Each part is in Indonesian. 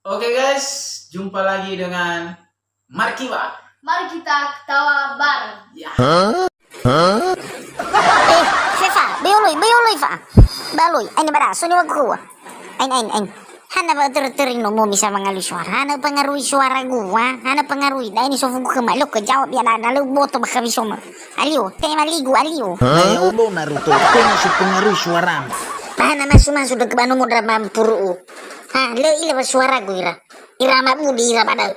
Oke guys, jumpa lagi dengan Markiwa. Mari kita ketawa bareng. Ya. Fefa, bayoloy fa. Baloy, ay nabaraso ni wag ko. Ay. Hana ba ter no mo bisa mengalui suara? Hana pengaruhi suara gua, hana pengaruhi. Dai ni sofu ke maluk ke jawab ya na lu boto bakabi soma. Aliyo, tema ligu aliyo. Ay, ulo Naruto, tengo su pengaruhi suara. Hana masuk ke banu mo drama puru. Ha, le ila suara gua ira. Ira mabudi ira pada.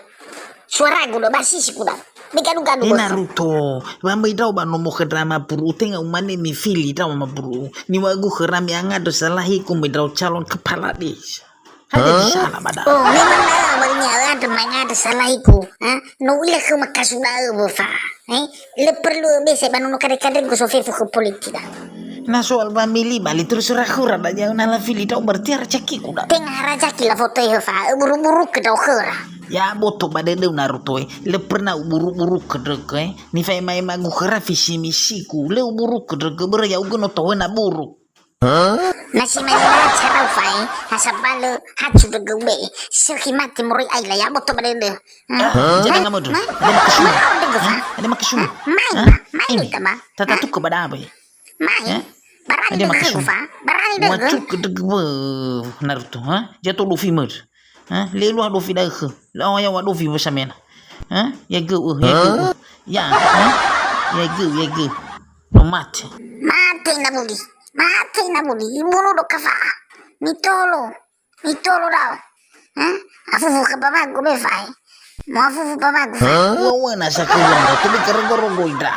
Suara gua do basis kuda. Mikanu-kanu Eh Naruto, bamba idao ba nomo ke drama puru tenga umane mi fili idao ma puru. Ni wagu kerami anga do salahi kum idao calon kepala desa. Hanya di sana pada. Oh, memang na bagnya ada manga salahiku. Ha? No ila ke makasuda fa. Le perlu bese banu no kade-kade go so fefu ke politika. Na soal family bali terus rakura da jauh na la fili idao berti racaki kuda. Tengah rajaki la foto fa, buru-buru ke dau kera. Ya boto pada deu Naruto le pernah buru-buru kedek ni fai mai magu kera visi misiku le buru kedek ber ya ugo no towe na buru. Nasi mana cara fai hasabalo hatsu de gube sekimati muri aila ya boto pada de. Jangan kamu dulu. Ada makasuma. Ada makasuma. Main itu mah. Tata tu kepada apa ya? Main. Barani Ada de makasuma. fa, barani de. Wacuk kedek Naruto jatuh Luffy mer. Lelu Luffy dah ke. Lawan yang Luffy bersamanya. Ya ge ya ge. Mati. Mati na budi, ibunu do kafa. Mitolo daw. Afufu ka baba go be fai. Mo afufu baba go fai. Wawa na sa kuwan tu bi karagoro ida.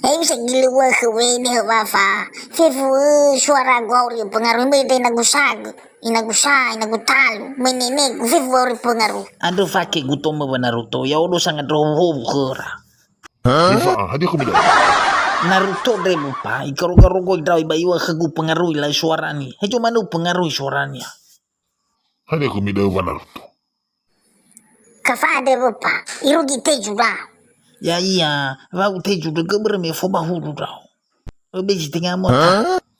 Bisa gila wa ke we ne wa fa. Fefu suara go ri pengaruh be de nagusag. Inagutalu. Menene go fefu ri pengaruh. Ando fake gutomo ba Naruto. Ya udo sangat roho kera. Eva, hadi aku bilang. Naruto deh lupa, ikaro-karo gue daw iba iwa kagu pengaruhi lah suara ni. Hejo mana pengaruhi suaranya? Hadi aku bilang Naruto. Kafa de pa. Irugi teju da. Ya iya, wau teju de geber me foba huru daw. Obeji tengah mo.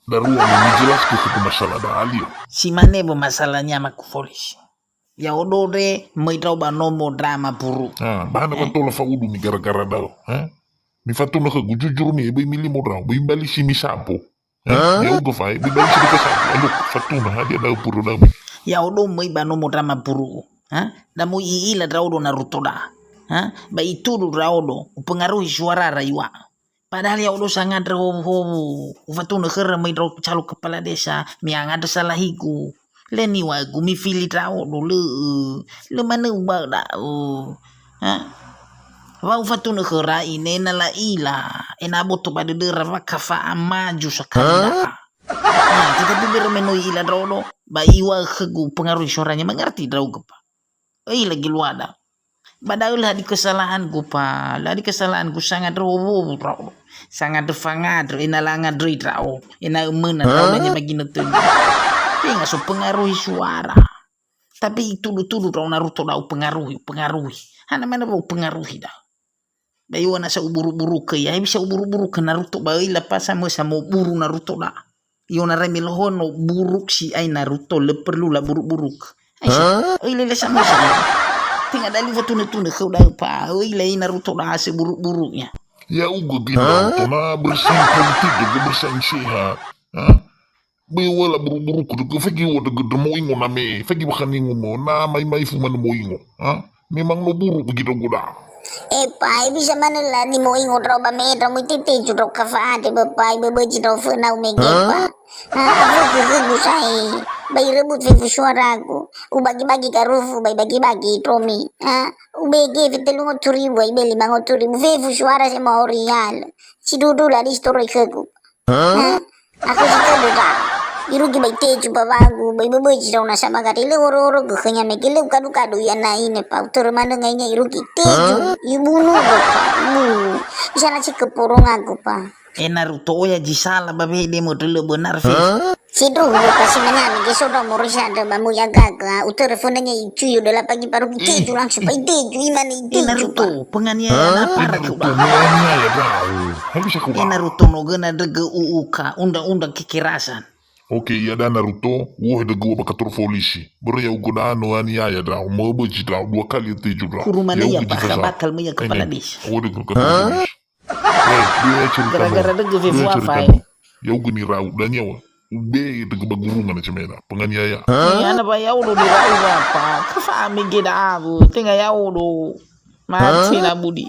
Daruan ini jelas ke masalah dah alio. Si mane bo masalahnya maku polisi. Ya odo de mai daw ba nomo drama buru. Bahan apa tu lafa udu ni gara-gara daw. Ni fatu nak jujur ni, ibu milih modal, ibu balik sini sapo. Ya udah fai, ibu balik sini ke sapo. Elok fatu nah dia daw puru daw. Ya odo mai ba nomo drama buru. Da mo iila daw do Naruto da. Ba itu do daw do pengaruhi suara rayuwa. Padahal ya udah sangat roho. Fatu nak kera mai daw calo kepala desa, miang ada salahiku. Leni wagu mi fili daw do le mana ubah daw. Wau fatu negara ini nala ila enabo to pada dera kafa maju sekali tetapi bermenu ila drono ba iwa khegu pengaruh suaranya mengerti draw gepa lagi luada badal di kesalahan gupa di kesalahan gu sangat rowo draw sangat defangat inalanga dri draw ina mena draw nanya magino tu nggak so pengaruhi suara tapi itu dulu draw Naruto daw pengaruhi hana mana bau pengaruhi dah. Bayo na sa uburu-buru ke ya bisa uburu-buru ke Naruto bayi lepas sama buru Naruto lah. Iyo na remilho no buruk si ay Naruto le perlu lah buruk-buruk. Ay lele sama saya. Tinggal dali fatuna-tuna kau dah pa. Ay lele Naruto lah se buruk-buruknya. Ya ugo gila, na bersaing politik juga bersaing sehat. Bayo wala buru-buru ke fagi wada gedemo ingo na me. Fagi bakan ingo mo na may fuman mo ingo. Memang no buruk begitu goda. Pai bisa mana lah ni mo ingo draw ba me draw mo tite ju draw kafa de ba pai ba ji draw fa na me gepa. Aku gugu sai. Bai rebut fe suara aku. Bagi-bagi ka rufu bai bagi-bagi tromi. Ubege fitelu ngoturi bai beli mangoturi fe suara se mau real. Si dudu lah di story aku. Aku suka duda. Irugi bai teju babagu bai babaji daw na sama gari le oro go kanya me gele kadu ya na ine pa utur mana ngainya irugi teju ibunu go pa bisa na cik keporong aku pa Naruto ya jisala babe de model benar fe sidru go pasi mana me geso do morisa ada bamu ya gaga utur fonanya icu yo dala pagi paru teju langsung bai teju imani teju Naruto penganiayaan apa Naruto niya ya daw. Habis aku Naruto no gana dege UUK undang-undang kekerasan. Oke, iya da Naruto, wo da gua bakatur polisi. Baru ya ugo da ano ani aya da, mo beji da 2 kali teju da. Kurumana ya ugo baka jifasa. bakal mo ya kepala desa. Oh, da kakatur polisi. Dia cerita Gara-gara mo. da gafe Dia fuafa cerita eh. mo. Ya ugo ni rau dan yawa. Ube da bagurungan na cemena, penganiaya. Ano ba yaw do dirau ba pa? Kafa amigid abu. Tinga yaw do. Mati na budi.